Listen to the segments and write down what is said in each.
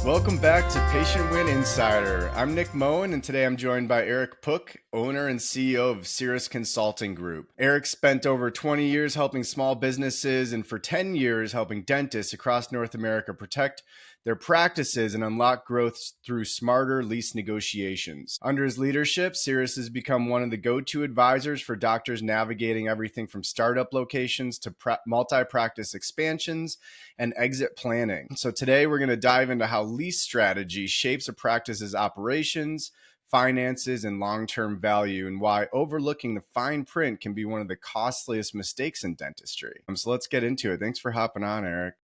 Welcome back to Patient Win Insider. I'm Nick Moen, and today I'm joined by Eric Pook, owner and CEO of Cirrus Consulting Group. Eric spent over 20 years helping small businesses and for 10 years helping dentists across North America protect their practices and unlock growth through smarter lease negotiations. Under his leadership, Cirrus has become one of the go-to advisors for doctors navigating everything from startup locations to multi-practice expansions and exit planning. So today we're going to dive into how lease strategy shapes a practice's operations, finances, and long-term value, and why overlooking the fine print can be one of the costliest mistakes in dentistry. So let's get into it. Thanks for hopping on, Eric.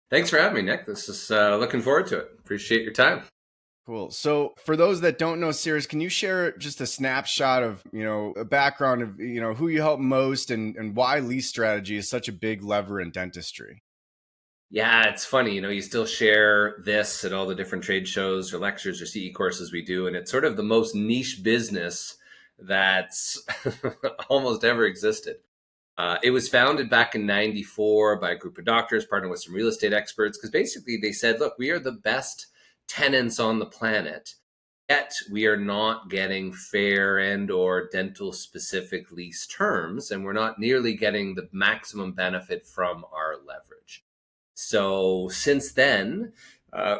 Thanks for having me, Nick. This is looking forward to it. Appreciate your time. Cool. So for those that don't know Cirrus, can you share just a snapshot of, a background of, who you help most and why lease strategy is such a big lever in dentistry? Yeah, it's funny. You still share this at all the different trade shows or lectures or CE courses we do. And it's sort of the most niche business that's almost ever existed. It was founded back in 94 by a group of doctors, partnered with some real estate experts, because basically they said, look, we are the best tenants on the planet, yet we are not getting fair and or dental specific lease terms, and we're not nearly getting the maximum benefit from our leverage. So since then,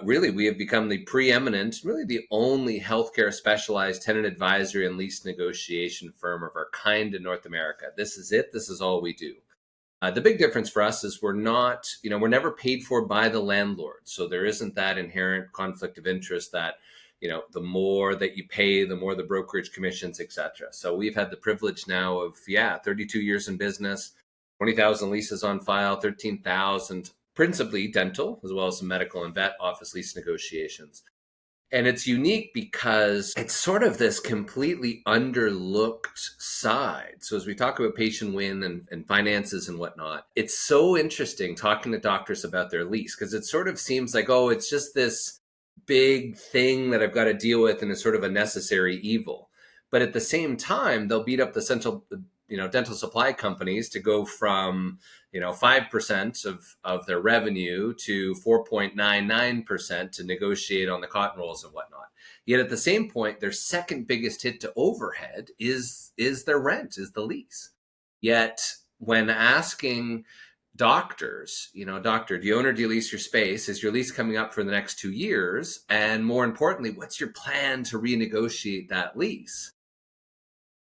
really, we have become the preeminent, really the only healthcare specialized tenant advisory and lease negotiation firm of our kind in North America. This is it. This is all we do. The big difference for us is we're never paid for by the landlord. So there isn't that inherent conflict of interest that, the more that you pay, the more the brokerage commissions, etc. So we've had the privilege now of, 32 years in business, 20,000 leases on file, 13,000 principally dental, as well as some medical and vet office lease negotiations. And it's unique because it's sort of this completely underlooked side. So as we talk about patient win and finances and whatnot, it's so interesting talking to doctors about their lease, because it sort of seems like, it's just this big thing that I've got to deal with and it's sort of a necessary evil. But at the same time, they'll beat up the dental supply companies to go from 5% of their revenue to 4.99% to negotiate on the cotton rolls and whatnot. Yet at the same point, their second biggest hit to overhead is their rent, is the lease. Yet when asking doctors, doctor, do you own or do you lease your space? Is your lease coming up for the next 2 years? And more importantly, what's your plan to renegotiate that lease?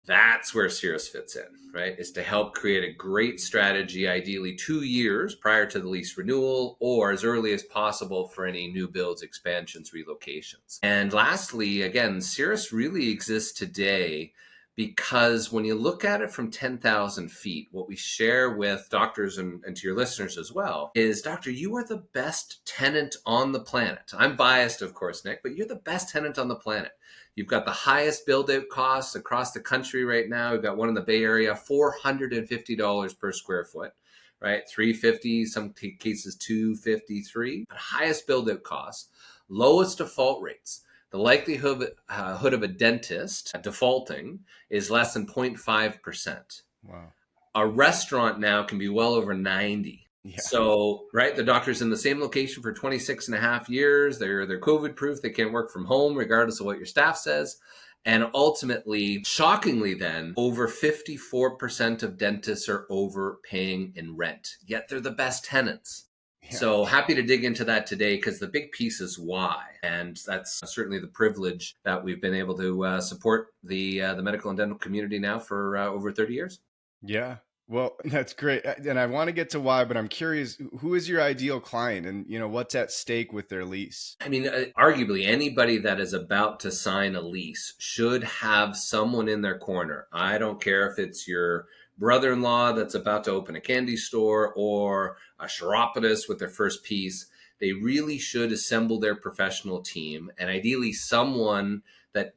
That's where Cirrus fits in, right? Is to help create a great strategy, ideally 2 years prior to the lease renewal or as early as possible for any new builds, expansions, relocations. And lastly, again, Cirrus really exists today because when you look at it from 10,000 feet, what we share with doctors and to your listeners as well is, doctor, you are the best tenant on the planet. I'm biased, of course, Nick, but you're the best tenant on the planet. You've got the highest build-out costs across the country right now. We've got one in the Bay Area, $450 per square foot, right? $350, some cases $253, but highest build-out costs, lowest default rates. The likelihood of a dentist defaulting is less than 0.5%. Wow. A restaurant now can be well over 90. Yeah. So, right, the doctor's in the same location for 26 and a half years. They're COVID proof. They can't work from home regardless of what your staff says. And ultimately, shockingly then, over 54% of dentists are overpaying in rent, yet they're the best tenants. Yeah. So happy to dig into that today, because the big piece is why. And that's certainly the privilege that we've been able to support the medical and dental community now for over 30 years. Yeah. Well, that's great. And I want to get to why, but I'm curious, who is your ideal client and, what's at stake with their lease? I mean, arguably anybody that is about to sign a lease should have someone in their corner. I don't care if it's your brother-in-law that's about to open a candy store or a chiropodist with their first piece. They really should assemble their professional team, and ideally someone that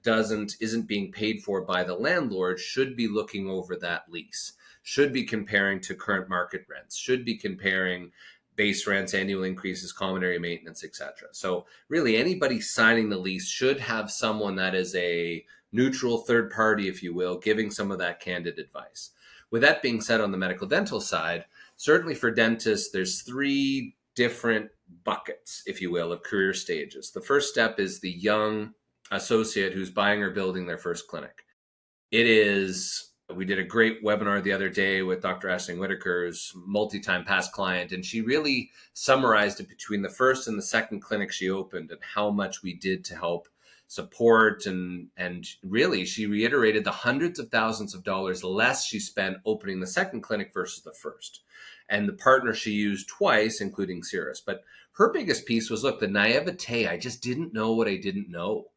isn't being paid for by the landlord should be looking over that lease, should be comparing to current market rents, should be comparing base rents, annual increases, common area maintenance, etc. So really anybody signing the lease should have someone that is a neutral third party, if you will, giving some of that candid advice. With that being said, on the medical dental side, certainly for dentists, there's 3 different buckets, if you will, of career stages. The first step is the young associate who's buying or building their first clinic. We did a great webinar the other day with Dr. Ashling Whitaker's multi-time past client, and she really summarized it between the first and the second clinic she opened and how much we did to help support. And really, she reiterated the hundreds of thousands of dollars less she spent opening the second clinic versus the first. And the partner she used twice, including Cirrus. But her biggest piece was, look, the naivete, I just didn't know what I didn't know.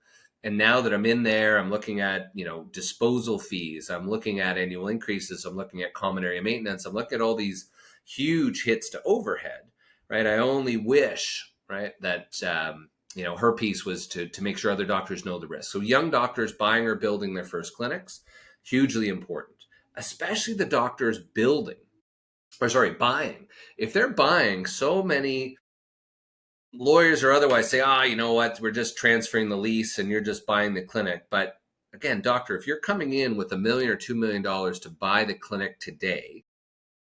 And now that I'm in there, I'm looking at, disposal fees. I'm looking at annual increases. I'm looking at common area maintenance. I'm looking at all these huge hits to overhead, right? I only wish, right, that, her piece was to make sure other doctors know the risk. So young doctors buying or building their first clinics, hugely important, especially the doctors buying. If they're buying, so many lawyers or otherwise say, you know what, we're just transferring the lease and you're just buying the clinic. But again, doctor, if you're coming in with $1 million or $2 million to buy the clinic today,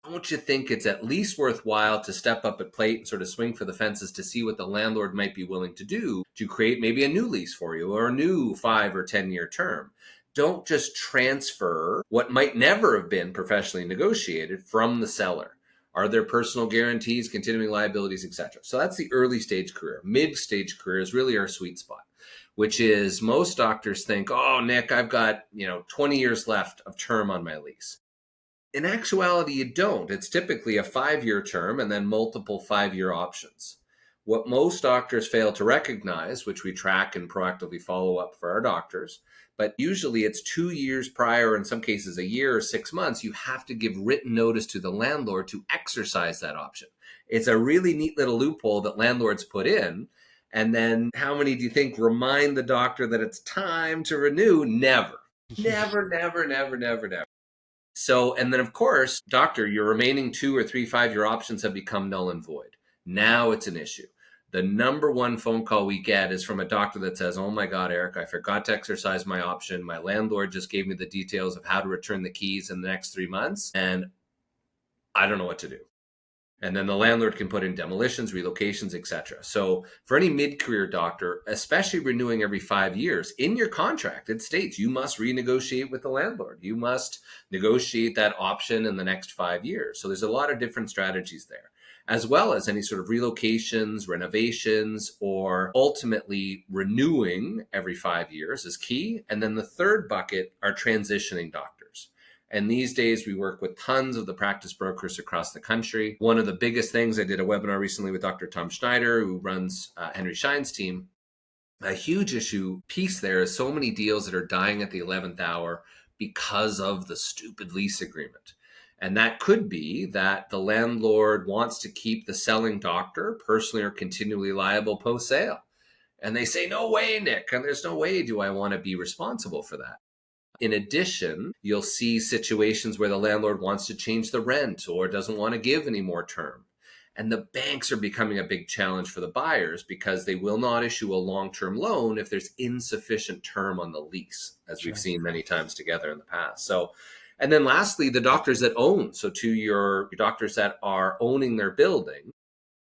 don't you think it's at least worthwhile to step up at plate and sort of swing for the fences to see what the landlord might be willing to do to create maybe a new lease for you or a new 5 or 10-year term? Don't just transfer what might never have been professionally negotiated from the seller. Are there personal guarantees, continuing liabilities, etc.? So that's the early stage career. Mid-stage career is really our sweet spot, which is most doctors think, Nick, I've got 20 years left of term on my lease. In actuality, you don't. It's typically a 5-year term and then multiple 5-year options. What most doctors fail to recognize, which we track and proactively follow up for our doctors, but usually it's 2 years prior, in some cases a year or 6 months, you have to give written notice to the landlord to exercise that option. It's a really neat little loophole that landlords put in. And then how many do you think remind the doctor that it's time to renew? Never. Never, never, never, never, never. So, and then of course, doctor, your remaining 2 or 3 5-year options have become null and void. Now it's an issue. The number one phone call we get is from a doctor that says, oh my God, Eric, I forgot to exercise my option. My landlord just gave me the details of how to return the keys in the next 3 months, and I don't know what to do. And then the landlord can put in demolitions, relocations, etc. So for any mid-career doctor, especially renewing every 5 years, in your contract, it states you must renegotiate with the landlord. You must negotiate that option in the next 5 years. So there's a lot of different strategies there, as well as any sort of relocations, renovations, or ultimately renewing every 5 years is key. And then the third bucket are transitioning doctors. And these days we work with tons of the practice brokers across the country. One of the biggest things, I did a webinar recently with Dr. Tom Schneider, who runs Henry Schein's team. A huge issue piece there is so many deals that are dying at the 11th hour because of the stupid lease agreement. And that could be that the landlord wants to keep the selling doctor personally or continually liable post-sale. And they say, no way, Nick, and there's no way do I want to be responsible for that. In addition, you'll see situations where the landlord wants to change the rent or doesn't want to give any more term. And the banks are becoming a big challenge for the buyers because they will not issue a long-term loan if there's insufficient term on the lease, as we've seen many times together in the past. So, and then lastly, the doctors that own. So to your doctors that are owning their building,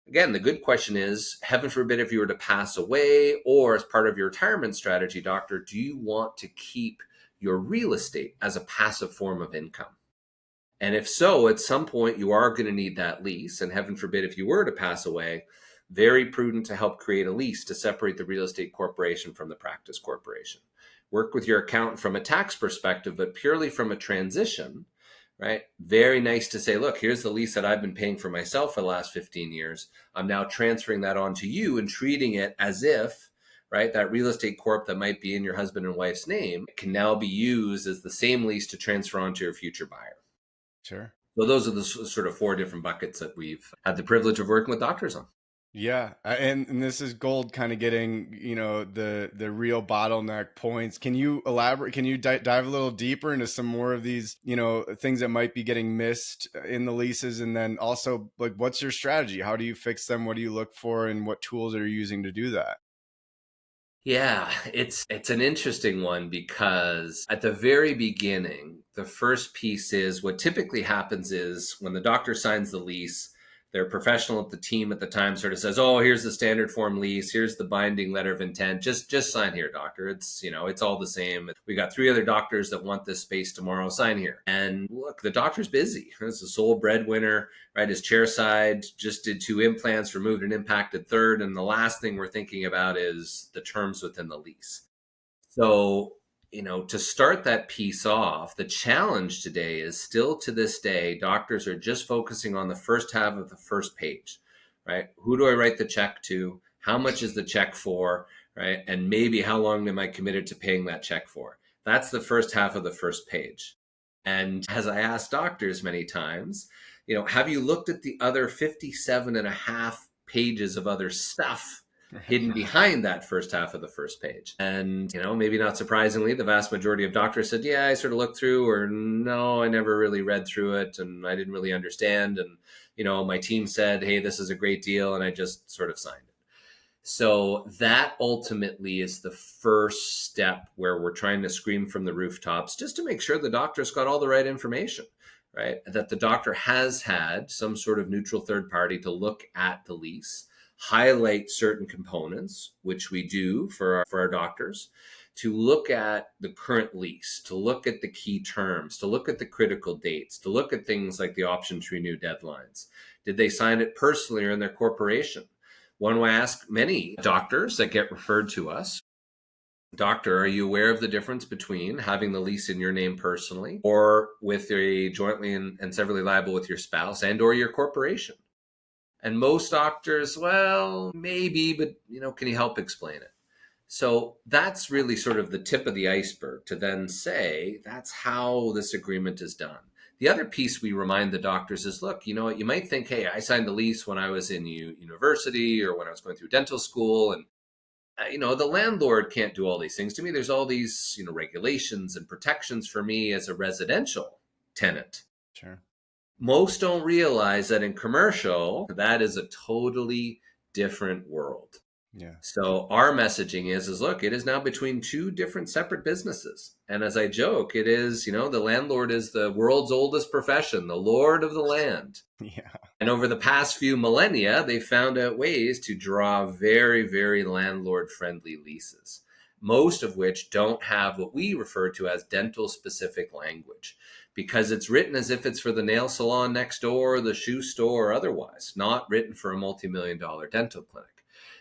again, the good question is, heaven forbid if you were to pass away or as part of your retirement strategy, doctor, do you want to keep your real estate as a passive form of income? And if so, at some point you are going to need that lease. And heaven forbid if you were to pass away, very prudent to help create a lease to separate the real estate corporation from the practice corporation. Work with your accountant from a tax perspective, but purely from a transition, right? Very nice to say, look, here's the lease that I've been paying for myself for the last 15 years. I'm now transferring that on to you and treating it as if, right, that real estate corp that might be in your husband and wife's name can now be used as the same lease to transfer on to your future buyer. Sure. So those are the sort of 4 different buckets that we've had the privilege of working with doctors on. Yeah. And this is gold, kind of getting, the real bottleneck points. Can you elaborate? Can you dive a little deeper into some more of these, things that might be getting missed in the leases? And then also, like, what's your strategy? How do you fix them? What do you look for? And what tools are you using to do that? Yeah, it's an interesting one because at the very beginning, the first piece is what typically happens is when the doctor signs the lease, Their professional at the team at the time sort of says, oh, here's the standard form lease. Here's the binding letter of intent. Just sign here, doctor. It's, it's all the same. We got 3 other doctors that want this space tomorrow. Sign here. And look, the doctor's busy. He's the sole breadwinner, right? His chair side just did 2 implants, removed an impacted third. And the last thing we're thinking about is the terms within the lease. So, to start that piece off, the challenge today is still to this day, doctors are just focusing on the first half of the first page, right? Who do I write the check to? How much is the check for, right? And maybe how long am I committed to paying that check for? That's the first half of the first page. And as I ask doctors many times, have you looked at the other 57 and a half pages of other stuff hidden behind that first half of the first page? And, maybe not surprisingly, the vast majority of doctors said, yeah, I sort of looked through, or no, I never really read through it and I didn't really understand. And, my team said, hey, this is a great deal. And I just sort of signed it. So that ultimately is the first step where we're trying to scream from the rooftops just to make sure the doctor's got all the right information, right? That the doctor has had some sort of neutral third party to look at the lease, highlight certain components, which we do for our doctors, to look at the current lease, to look at the key terms, to look at the critical dates, to look at things like the option to renew deadlines. Did they sign it personally or in their corporation? One will ask many doctors that get referred to us, doctor, are you aware of the difference between having the lease in your name personally or with a jointly and severally liable with your spouse and or your corporation? And most doctors, well, maybe, but, can you help explain it? So that's really sort of the tip of the iceberg to then say, that's how this agreement is done. The other piece we remind the doctors is, look, you might think, hey, I signed the lease when I was in university or when I was going through dental school. And, the landlord can't do all these things to me. There's all these, regulations and protections for me as a residential tenant. Sure. Most don't realize that in commercial, that is a totally different world. Yeah. So our messaging is look, it is now between 2 different separate businesses. And as I joke, it is, the landlord is the world's oldest profession, the lord of the land. Yeah. And over the past few millennia, they found out ways to draw very, very landlord-friendly leases, most of which don't have what we refer to as dental-specific language, because it's written as if it's for the nail salon next door, the shoe store, or otherwise, not written for a multi-million-dollar dental clinic.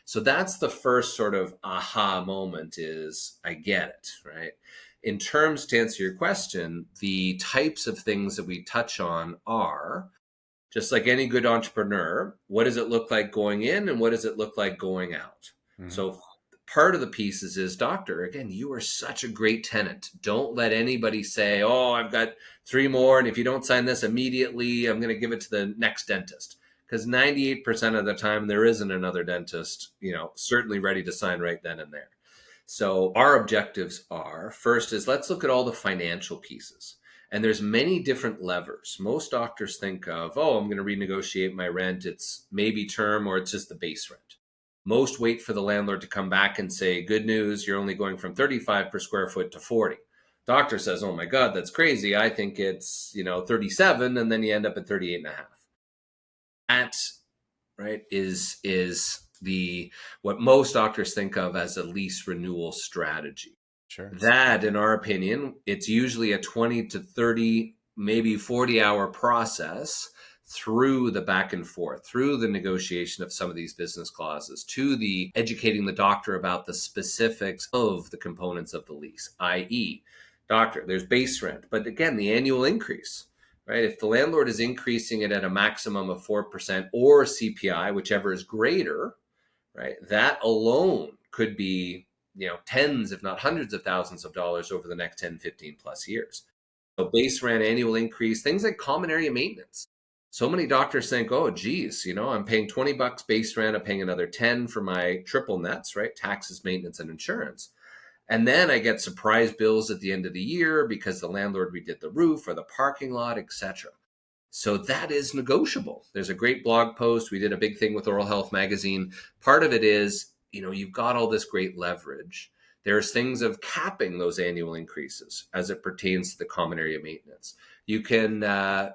So that's the first sort of aha moment is, I get it, right? In terms, to answer your question, the types of things that we touch on are, just like any good entrepreneur, what does it look like going in and what does it look like going out? Mm-hmm. So part of the pieces is, doctor, again, you are such a great tenant. Don't let anybody say, oh, I've got 3 more, and if you don't sign this immediately, I'm going to give it to the next dentist. Because 98% of the time, there isn't another dentist, certainly ready to sign right then and there. So our objectives are, first is let's look at all the financial pieces. And there's many different levers. Most doctors think of, oh, I'm going to renegotiate my rent. It's maybe term or it's just the base rent. Most wait for the landlord to come back and say, good news, you're only going from 35 per square foot to 40. Doctor says, oh my God, that's crazy. I think it's, 37, and then you end up at 38 and a half. That, right, is what most doctors think of as a lease renewal strategy. Sure. That, in our opinion, it's usually a 20 to 30, maybe 40-hour process through the back and forth, through the negotiation of some of these business clauses, to the educating the doctor about the specifics of the components of the lease, i.e., doctor, there's base rent, but again, the annual increase. Right? If the landlord is increasing it at a maximum of 4% or CPI, whichever is greater, right? That alone could be, tens, if not hundreds of thousands of dollars over the next 10, 15 plus years. So base rent, annual increase, things like common area maintenance. So many doctors think, oh, geez, I'm paying $20 base rent. I'm paying another 10 for my triple nets, right? Taxes, maintenance, and insurance. And then I get surprise bills at the end of the year because the landlord redid the roof or the parking lot, etc. So that is negotiable. There's a great blog post. We did a big thing with Oral Health Magazine. Part of it is, you've got all this great leverage. There's things of capping those annual increases as it pertains to the common area maintenance. You can,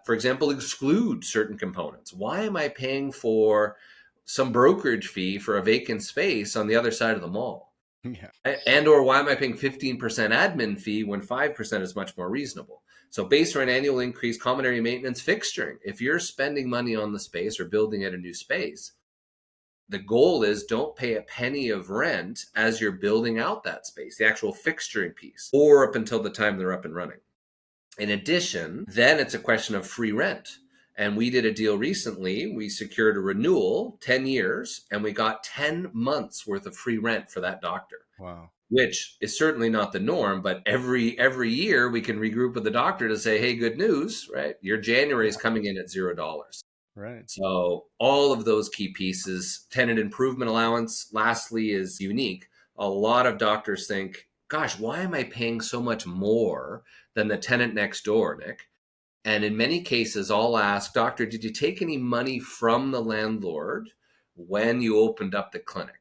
for example, exclude certain components. Why am I paying for some brokerage fee for a vacant space on the other side of the mall? Yeah. And or why am I paying 15% admin fee when 5% is much more reasonable? So base rent, annual increase, common area maintenance, fixturing. If you're spending money on the space or building at a new space, the goal is don't pay a penny of rent as you're building out that space, the actual fixturing piece, or up until the time they're up and running. In addition, then it's a question of free rent. And we did a deal recently. We secured a renewal, 10 years, and we got 10 months worth of free rent for that doctor. Wow. Which is certainly not the norm, but every year we can regroup with the doctor to say, hey, good news, right? Your January is coming in at $0. Right. So all of those key pieces, tenant improvement allowance, lastly, is unique. A lot of doctors think, gosh, why am I paying so much more than the tenant next door, Nick? And in many cases, I'll ask, doctor, did you take any money from the landlord when you opened up the clinic?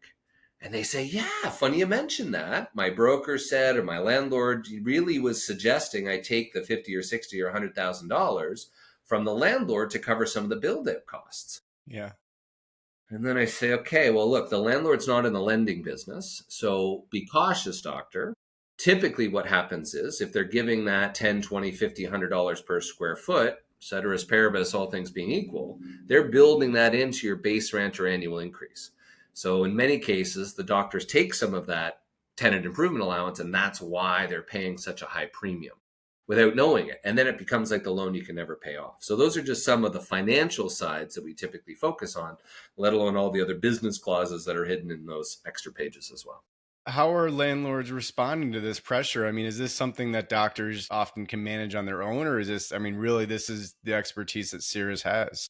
And they say, yeah, funny you mentioned that. My broker said, or my landlord really was suggesting I take the 50 or 60 or $100,000 from the landlord to cover some of the build-out costs. Yeah. And then I say, okay, well, look, the landlord's not in the lending business, so be cautious, doctor. Typically what happens is if they're giving that 10, 20, 50, $100 per square foot, ceteris paribus, all things being equal, they're building that into your base rent or annual increase. So in many cases, the doctors take some of that tenant improvement allowance, and that's why they're paying such a high premium without knowing it. And then it becomes like the loan you can never pay off. So those are just some of the financial sides that we typically focus on, let alone all the other business clauses that are hidden in those extra pages as well. How are landlords responding to this pressure? I mean, is this something that doctors often can manage on their own, or is this, I mean, really, this is the expertise that Cirrus has?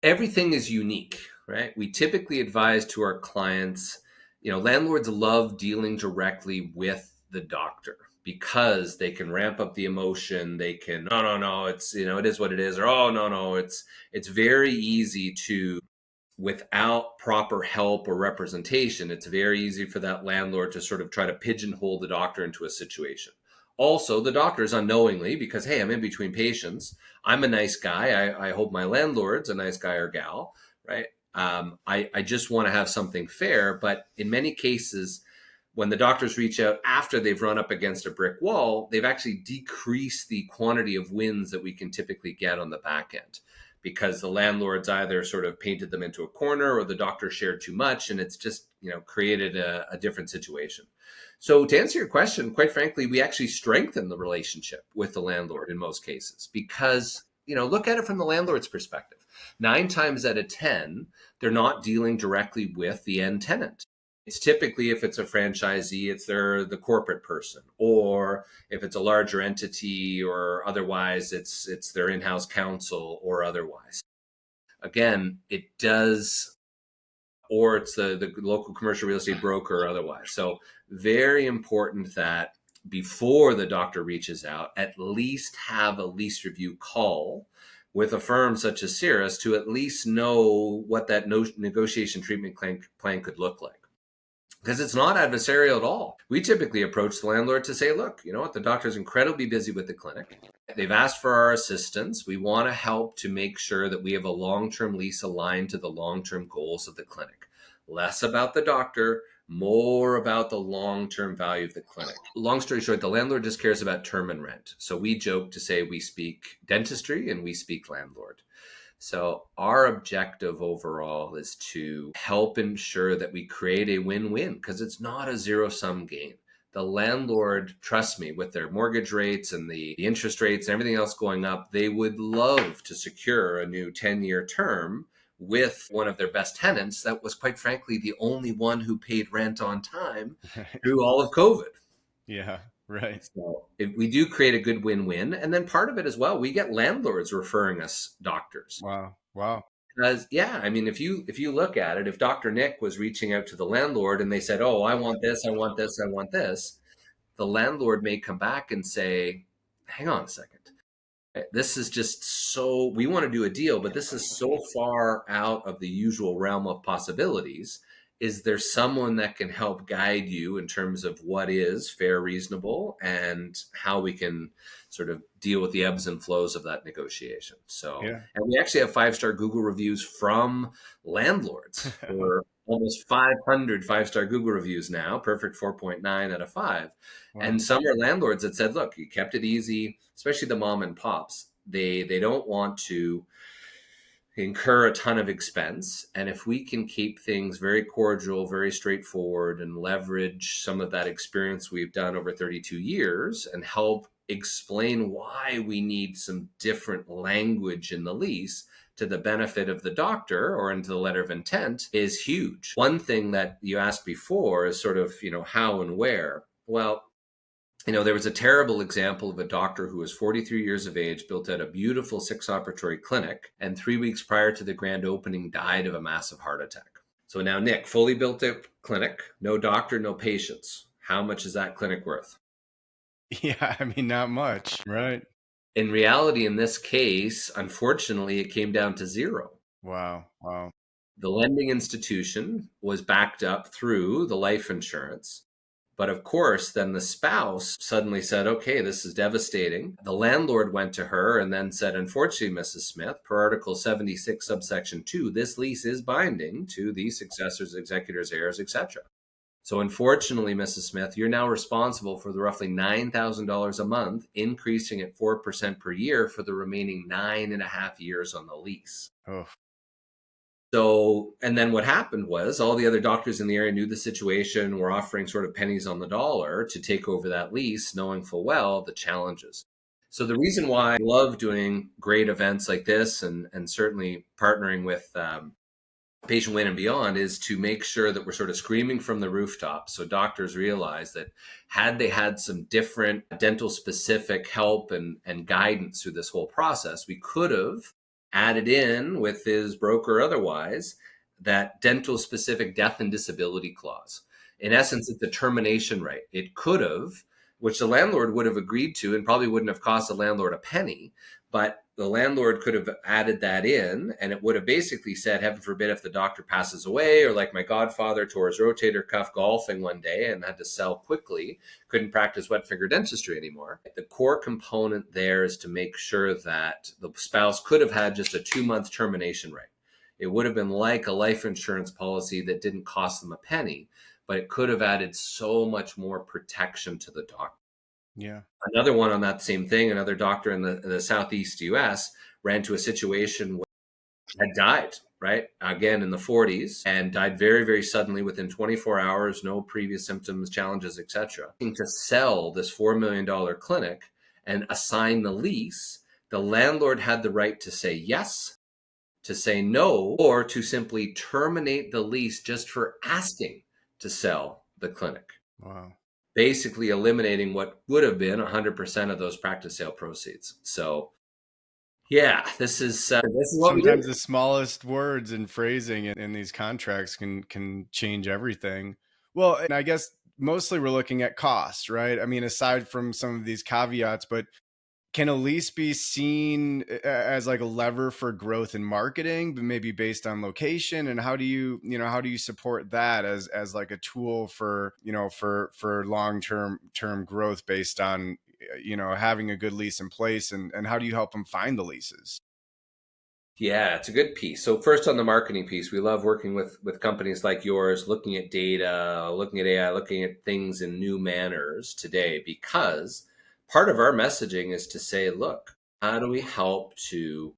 Everything is unique, right? We typically advise to our clients, landlords love dealing directly with the doctor because they can ramp up the emotion. They can, no, it's, it is what it is. Or, oh, no, it's very easy to, without proper help or representation, it's very easy for that landlord to sort of try to pigeonhole the doctor into a situation. Also, the doctors unknowingly, because, hey, I'm in between patients. I'm a nice guy. I hope my landlord's a nice guy or gal, right? I just want to have something fair. But in many cases, when the doctors reach out after they've run up against a brick wall, they've actually decreased the quantity of wins that we can typically get on the back end because the landlords either sort of painted them into a corner or the doctor shared too much, and it's just, created a different situation. So to answer your question, quite frankly, we actually strengthen the relationship with the landlord in most cases because, look at it from the landlord's perspective. 9 times out of 10, they're not dealing directly with the end tenant. It's typically, if it's a franchisee, it's the corporate person, or if it's a larger entity or otherwise, it's their in-house counsel or otherwise. Again, it does, or it's the local commercial real estate broker or otherwise. So very important that before the doctor reaches out, at least have a lease review call with a firm such as Cirrus to at least know what that negotiation treatment plan could look like. Because it's not adversarial at all. We typically approach the landlord to say, look, you know what, the doctor's incredibly busy with the clinic. They've asked for our assistance. We want to help to make sure that we have a long-term lease aligned to the long-term goals of the clinic. Less about the doctor, more about the long-term value of the clinic. Long story short, the landlord just cares about term and rent. So we joke to say we speak dentistry and we speak landlord. So our objective overall is to help ensure that we create a win-win because it's not a zero-sum game. The landlord, trust me, with their mortgage rates and the interest rates and everything else going up, they would love to secure a new 10-year term with one of their best tenants that was, quite frankly, the only one who paid rent on time through all of COVID. Yeah, right. So we do create a good win-win. And then part of it as well, we get landlords referring us doctors. Wow. Because, yeah, I mean, if you look at it, if Dr. Nick was reaching out to the landlord and they said, oh, I want this, I want this, I want this, the landlord may come back and say, hang on a second. This is just so, we want to do a deal, but this is so far out of the usual realm of possibilities. is there someone that can help guide you in terms of what is fair, reasonable, and how we can sort of deal with the ebbs and flows of that negotiation? So, Yeah. and we actually have 5-star Google reviews from landlords for almost 500 5-star Google reviews now, perfect 4.9 out of 5. Wow. And some are landlords that said, look, you kept it easy, especially the mom and pops. They don't want to incur a ton of expense. And if we can keep things very cordial, very straightforward, and leverage some of that experience we've done over 32 years and help explain why we need some different language in the lease to the benefit of the doctor or into the letter of intent, is huge. One thing that you asked before is sort of, how and where. Well, there was a terrible example of a doctor who was 43 years of age, built out a beautiful 6-operatory clinic, and 3 weeks prior to the grand opening died of a massive heart attack. So now, Nick, fully built out clinic, no doctor, no patients. How much is that clinic worth? Yeah, I mean, not much, right? In reality, in this case, unfortunately, it came down to zero. Wow. Wow. The lending institution was backed up through the life insurance. But of course, then the spouse suddenly said, okay, this is devastating. The landlord went to her and then said, unfortunately, Mrs. Smith, per Article 76, subsection 2, this lease is binding to the successors, executors, heirs, etc. So unfortunately, Mrs. Smith, you're now responsible for the roughly $9,000 a month, increasing at 4% per year for the remaining 9.5 years on the lease. Oh. So, and then what happened was all the other doctors in the area knew the situation, were offering sort of pennies on the dollar to take over that lease, knowing full well the challenges. So the reason why I love doing great events like this and certainly partnering with Patient Win and Beyond is to make sure that we're sort of screaming from the rooftops so doctors realize that had they had some different dental specific help and guidance through this whole process, we could have added in with his broker or otherwise that dental specific death and disability clause. In essence, it's a termination right. It could have, which the landlord would have agreed to and probably wouldn't have cost the landlord a penny, but the landlord could have added that in, and it would have basically said, heaven forbid, if the doctor passes away, or like my godfather tore his rotator cuff golfing one day and had to sell quickly, couldn't practice wet finger dentistry anymore. The core component there is to make sure that the spouse could have had just a 2-month termination right. It would have been like a life insurance policy that didn't cost them a penny, but it could have added so much more protection to the doctor. Yeah. Another one on that same thing, another doctor in the Southeast US ran into a situation where he had died, right? Again, in the 40s, and died very, very suddenly within 24 hours, no previous symptoms, challenges, etc. To sell this $4 million clinic and assign the lease, the landlord had the right to say yes, to say no, or to simply terminate the lease just for asking to sell the clinic. Wow. Basically eliminating what would have been 100% of those practice sale proceeds. So, yeah, this is what we Sometimes do. the smallest words and phrasing in these contracts can change everything. Well, and I guess mostly we're looking at costs, right? I mean, aside from some of these caveats, but can a lease be seen as like a lever for growth in marketing, but maybe based on location? And how do you support that as like a tool for, for long-term growth based on, having a good lease in place, and how do you help them find the leases? Yeah, it's a good piece. So first on the marketing piece, we love working with companies like yours, looking at data, looking at AI, looking at things in new manners today, because part of our messaging is to say, look, how do we help to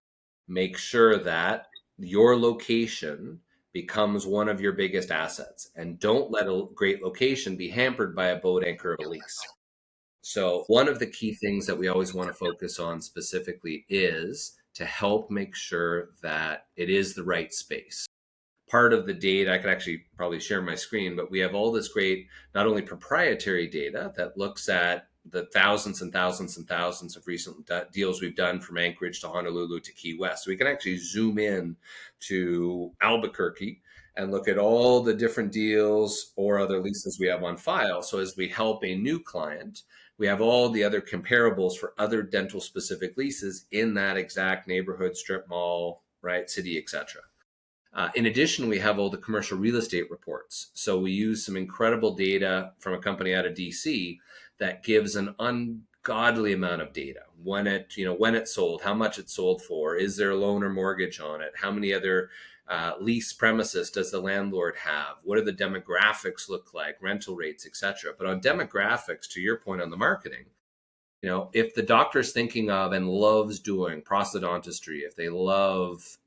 make sure that your location becomes one of your biggest assets, and don't let a great location be hampered by a boat anchor of a lease. So one of the key things that we always want to focus on specifically is to help make sure that it is the right space. Part of the data, I could actually probably share my screen, but we have all this great, not only proprietary data that looks at the thousands and thousands and thousands of recent deals we've done from Anchorage to Honolulu to Key West. So we can actually zoom in to Albuquerque and look at all the different deals or other leases we have on file. So as we help a new client, we have all the other comparables for other dental specific leases in that exact neighborhood, strip mall, right, city, etc. In addition, we have all the commercial real estate reports. So we use some incredible data from a company out of DC that gives an ungodly amount of data. When it sold, how much it sold for, is there a loan or mortgage on it, how many other lease premises does the landlord have, what do the demographics look like, rental rates, etc. But on demographics, to your point on the marketing, if the doctor's thinking of and loves doing prosthodontistry, if they love,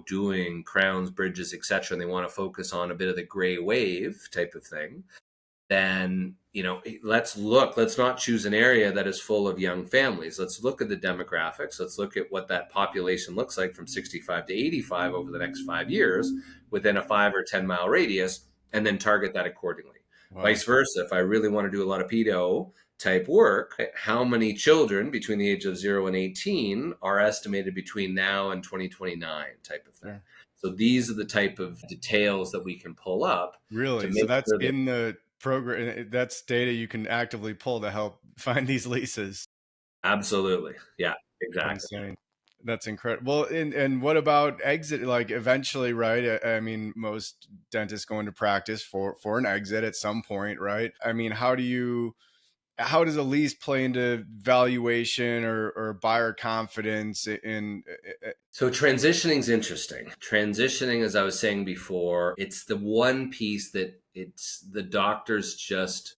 doing crowns, bridges, etc., and they want to focus on a bit of the gray wave type of thing, then, let's not choose an area that is full of young families. Let's look at the demographics. Let's look at what that population looks like from 65 to 85 over the next 5 years within a 5 or 10 mile radius, and then target that accordingly. Wow. Vice versa, if I really want to do a lot of pedo type work, how many children between the age of 0 and 18 are estimated between now and 2029 type of thing. Yeah. So these are the type of details that we can pull up. Really? So that's sure in the program, that's data you can actively pull to help find these leases. Absolutely. Yeah, exactly. Insane. That's incredible. Well, and what about exit? Like eventually, right? I mean, most dentists go into practice for an exit at some point, right? I mean, how does a lease play into valuation or buyer confidence in? So transitioning is interesting. Transitioning, as I was saying before, it's the one piece that the doctors just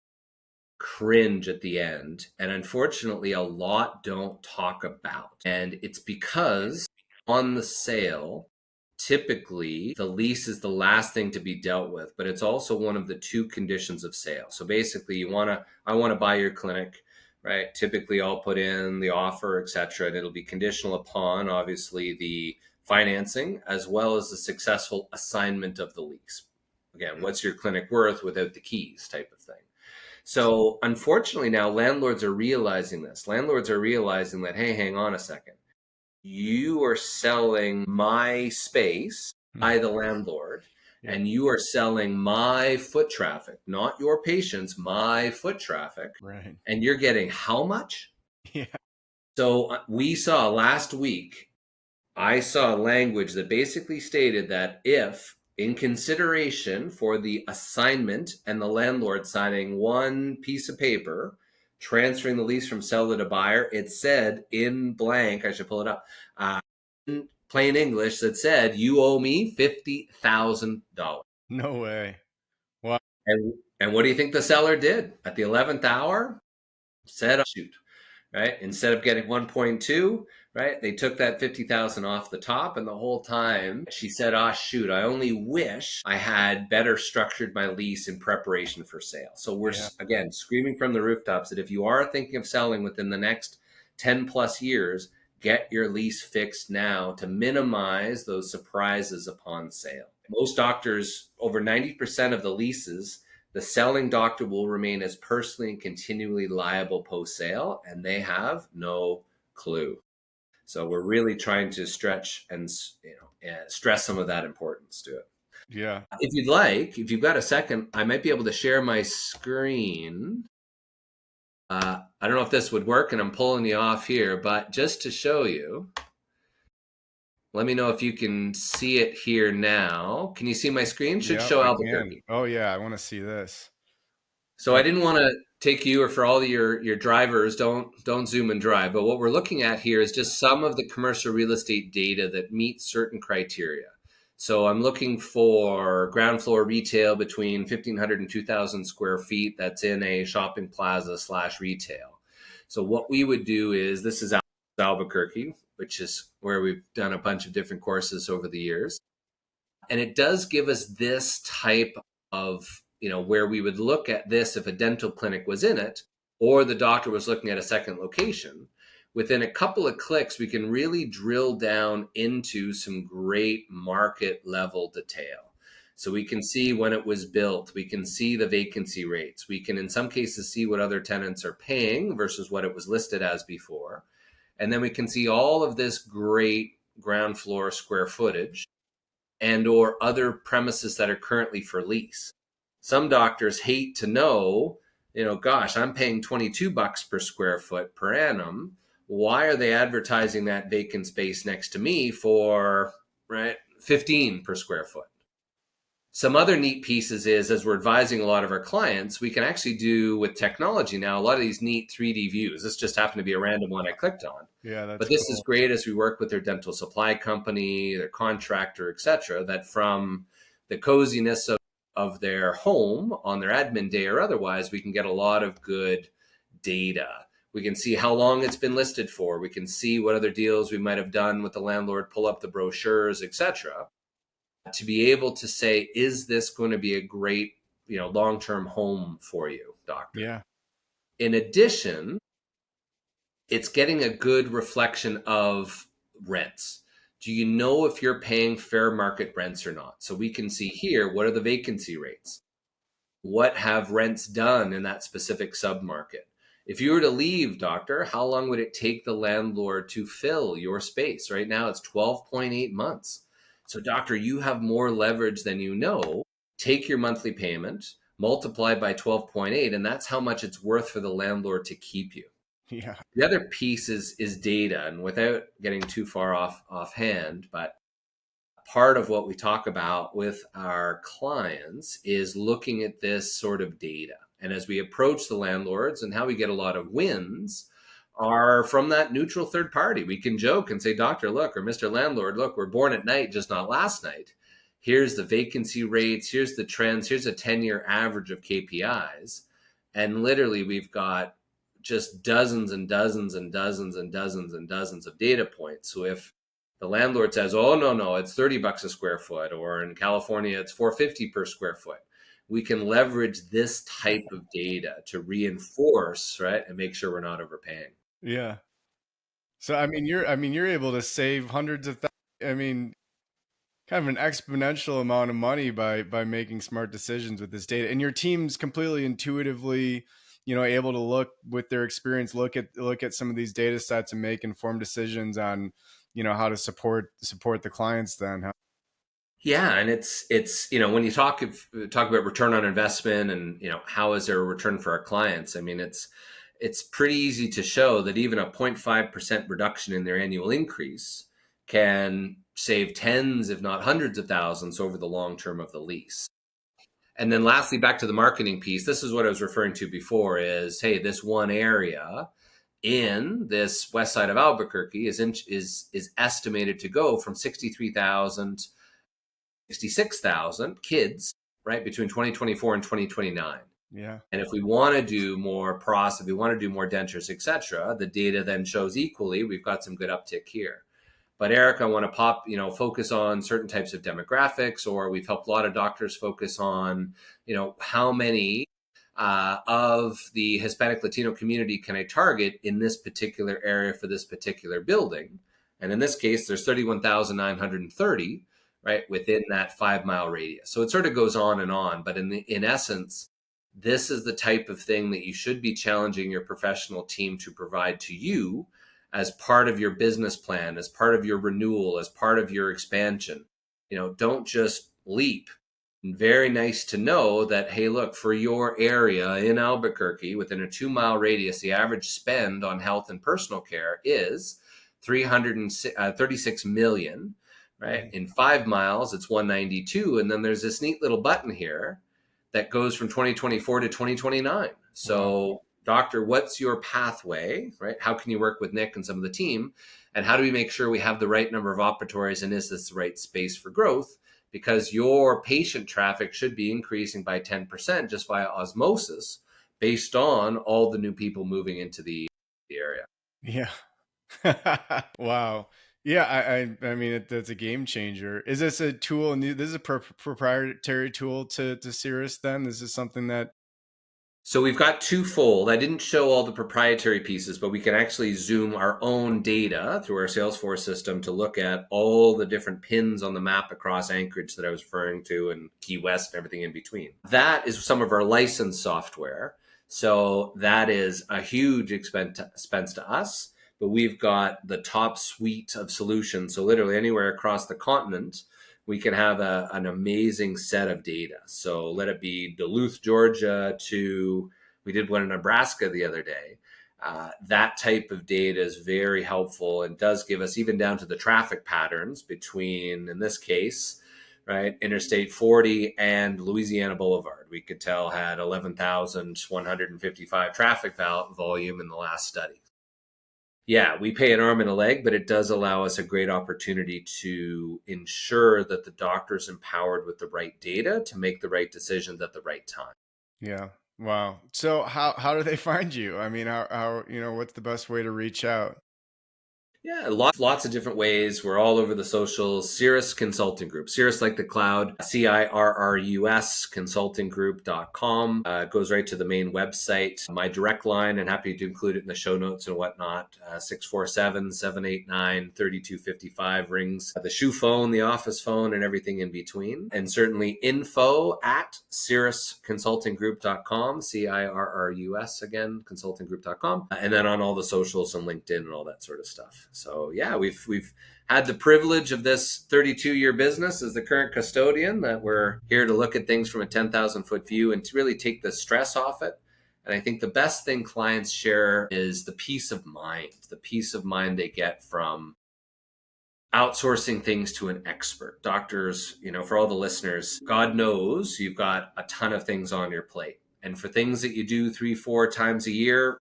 cringe at the end. And unfortunately, a lot don't talk about. And it's because on the sale, typically the lease is the last thing to be dealt with, but it's also one of the two conditions of sale. So basically I want to buy your clinic, right? Typically I'll put in the offer, etc., and it'll be conditional upon obviously the financing as well as the successful assignment of the lease. Again, what's your clinic worth without the keys type of thing. So unfortunately now landlords are realizing this. Landlords are realizing that, hey, hang on a second. You are selling my space, I the landlord, and you are selling my foot traffic, not your patients, my foot traffic. Right. And you're getting how much? Yeah. So we saw last week, I saw language that basically stated that if, in consideration for the assignment and the landlord signing one piece of paper, transferring the lease from seller to buyer, it said in blank, I should pull it up, in plain English, that said, you owe me $50,000. No way. Wow. And what do you think the seller did? At the 11th hour, said, shoot, right? Instead of getting 1.2, right? They took that 50,000 off the top, and the whole time she said, shoot, I only wish I had better structured my lease in preparation for sale. So we're, again, screaming from the rooftops that if you are thinking of selling within the next 10 plus years, get your lease fixed now to minimize those surprises upon sale. Most doctors, over 90% of the leases, the selling doctor will remain as personally and continually liable post-sale, and they have no clue. So we're really trying to stretch and stress some of that importance to it. Yeah. If you'd like, if you've got a second, I might be able to share my screen. I don't know if this would work, and I'm pulling you off here, but just to show you, let me know if you can see it here now. Can you see my screen? Should show Albuquerque. Oh yeah, I want to see this. So I didn't want to take you, or for all of your drivers, don't zoom and drive. But what we're looking at here is just some of the commercial real estate data that meet certain criteria. So I'm looking for ground floor retail between 1,500 and 2,000 square feet that's in a shopping plaza / retail. So what we would do is, this is Albuquerque, which is where we've done a bunch of different courses over the years. And it does give us this type of, where we would look at this if a dental clinic was in it, or the doctor was looking at a second location. Within a couple of clicks, we can really drill down into some great market level detail. So we can see when it was built. We can see the vacancy rates. We can, in some cases, see what other tenants are paying versus what it was listed as before. And then we can see all of this great ground floor square footage and or other premises that are currently for lease. Some doctors hate to know, gosh, I'm paying $22 per square foot per annum. Why are they advertising that vacant space next to me for, right, 15 per square foot. Some other neat pieces is, as we're advising a lot of our clients, we can actually do with technology now a lot of these neat 3D views. This just happened to be a random one I clicked on. Yeah, that's But this is cool. great as we work with their dental supply company, their contractor, et cetera, that from the coziness of their home on their admin day or otherwise, we can get a lot of good data. We can see how long it's been listed for. We can see what other deals we might have done with the landlord, pull up the brochures, et cetera, to be able to say, is this going to be a great, long-term home for you, doctor? Yeah. In addition, it's getting a good reflection of rents. Do you know if you're paying fair market rents or not? So we can see here, what are the vacancy rates? What have rents done in that specific submarket? If you were to leave, doctor, how long would it take the landlord to fill your space? Right now it's 12.8 months. So doctor, you have more leverage than you know. Take your monthly payment, multiply by 12.8, and that's how much it's worth for the landlord to keep you. Yeah. The other piece is data, and without getting too far offhand, but part of what we talk about with our clients is looking at this sort of data. And as we approach the landlords, and how we get a lot of wins are from that neutral third party. We can joke and say, doctor, look, or Mr. Landlord, look, we're born at night, just not last night. Here's the vacancy rates. Here's the trends. Here's a 10-year average of KPIs. And literally we've got just dozens and dozens and dozens and dozens and dozens of data points. So if the landlord says, oh, no, it's $30 a square foot, or in California, it's $4.50 per square foot, we can leverage this type of data to reinforce, right, and make sure we're not overpaying. Yeah. So you're able to save hundreds of kind of an exponential amount of money by making smart decisions with this data. And your team's completely intuitively, able to look with their experience, look at some of these data sets and make informed decisions on, how to support the clients then. Huh? Yeah, and it's when you talk about return on investment and how is there a return for our clients, I mean it's pretty easy to show that even a 0.5% reduction in their annual increase can save tens if not hundreds of thousands over the long term of the lease. And then lastly, back to the marketing piece, this is what I was referring to before is, hey, this one area in this west side of Albuquerque is estimated to go from 63,000 66,000 kids, right, between 2024 and 2029. Yeah. And if we want to do more pros, if we want to do more dentures, et cetera, the data then shows equally, we've got some good uptick here. But Eric, I want to focus on certain types of demographics, or we've helped a lot of doctors focus on, how many of the Hispanic Latino community can I target in this particular area for this particular building? And in this case, there's 31,930, right, within that 5-mile radius. So it sort of goes on and on. But in essence, this is the type of thing that you should be challenging your professional team to provide to you as part of your business plan, as part of your renewal, as part of your expansion. Don't just leap. Very nice to know that, hey, look, for your area in Albuquerque, within a 2-mile radius, the average spend on health and personal care is $336 million. Right. In 5 miles, it's 192. And then there's this neat little button here that goes from 2024 to 2029. So, wow. Doctor, what's your pathway, right? How can you work with Nick and some of the team? And how do we make sure we have the right number of operatories? And is this the right space for growth? Because your patient traffic should be increasing by 10% just via osmosis based on all the new people moving into the area. Yeah. Wow. Yeah, I mean, that's a game changer. Is this a tool? This is a proprietary tool to Cirrus. Then this is something that. So we've got twofold. I didn't show all the proprietary pieces, but we can actually zoom our own data through our Salesforce system to look at all the different pins on the map across Anchorage that I was referring to, and Key West and everything in between. That is some of our licensed software. So that is a huge expense to us. But we've got the top suite of solutions. So literally anywhere across the continent, we can have an amazing set of data. So let it be Duluth, Georgia, to, we did one in Nebraska the other day. That type of data is very helpful and does give us even down to the traffic patterns between, in this case, right, Interstate 40 and Louisiana Boulevard. We could tell had 11,155 traffic volume in the last study. Yeah, we pay an arm and a leg, but it does allow us a great opportunity to ensure that the doctor is empowered with the right data to make the right decisions at the right time. Yeah. Wow. So how do they find you? I mean, how what's the best way to reach out? Yeah, lots of different ways. We're all over the socials. Cirrus Consulting Group. Cirrus like the cloud. CIRRUS consultinggroup.com. Goes right to the main website. My direct line, and happy to include it in the show notes and whatnot. 647-789-3255 rings. The shoe phone, the office phone, and everything in between. And certainly info at cirrusconsultinggroup.com. CIRRUS again, consultinggroup.com. And then on all the socials and LinkedIn and all that sort of stuff. So yeah, we've had the privilege of this 32-year business as the current custodian, that we're here to look at things from a 10,000 foot view and to really take the stress off it. And I think the best thing clients share is the peace of mind they get from outsourcing things to an expert. Doctors, for all the listeners, God knows you've got a ton of things on your plate. And for things that you do 3-4 times a year,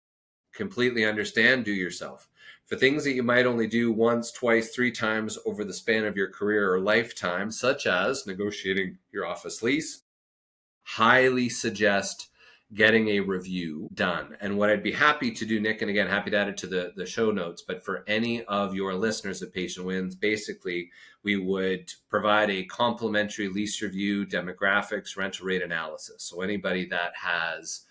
completely understand, do yourself. For things that you might only do once, twice, 3 times over the span of your career or lifetime, such as negotiating your office lease, highly suggest getting a review done. And what I'd be happy to do, Nick, and again, happy to add it to the show notes, but for any of your listeners at Patient Wins, basically, we would provide a complimentary lease review, demographics, rental rate analysis. So anybody that has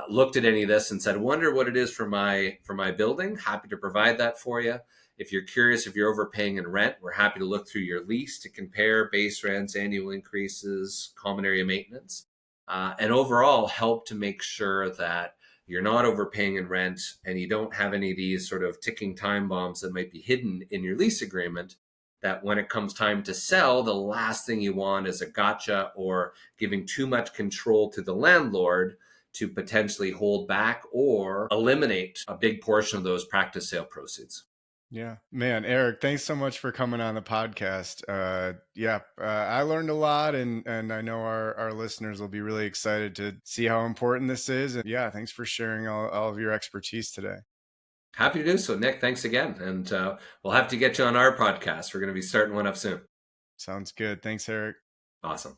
looked at any of this and said, wonder what it is for my building, happy to provide that for you. If you're curious if you're overpaying in rent, we're happy to look through your lease to compare base rents, annual increases, common area maintenance, and overall help to make sure that you're not overpaying in rent and you don't have any of these sort of ticking time bombs that might be hidden in your lease agreement, that when it comes time to sell, the last thing you want is a gotcha or giving too much control to the landlord to potentially hold back or eliminate a big portion of those practice sale proceeds. Yeah, man, Eric, thanks so much for coming on the podcast. I learned a lot, and I know our listeners will be really excited to see how important this is. And yeah, thanks for sharing all of your expertise today. Happy to do so, Nick. Thanks again. And we'll have to get you on our podcast. We're going to be starting one up soon. Sounds good. Thanks, Eric. Awesome.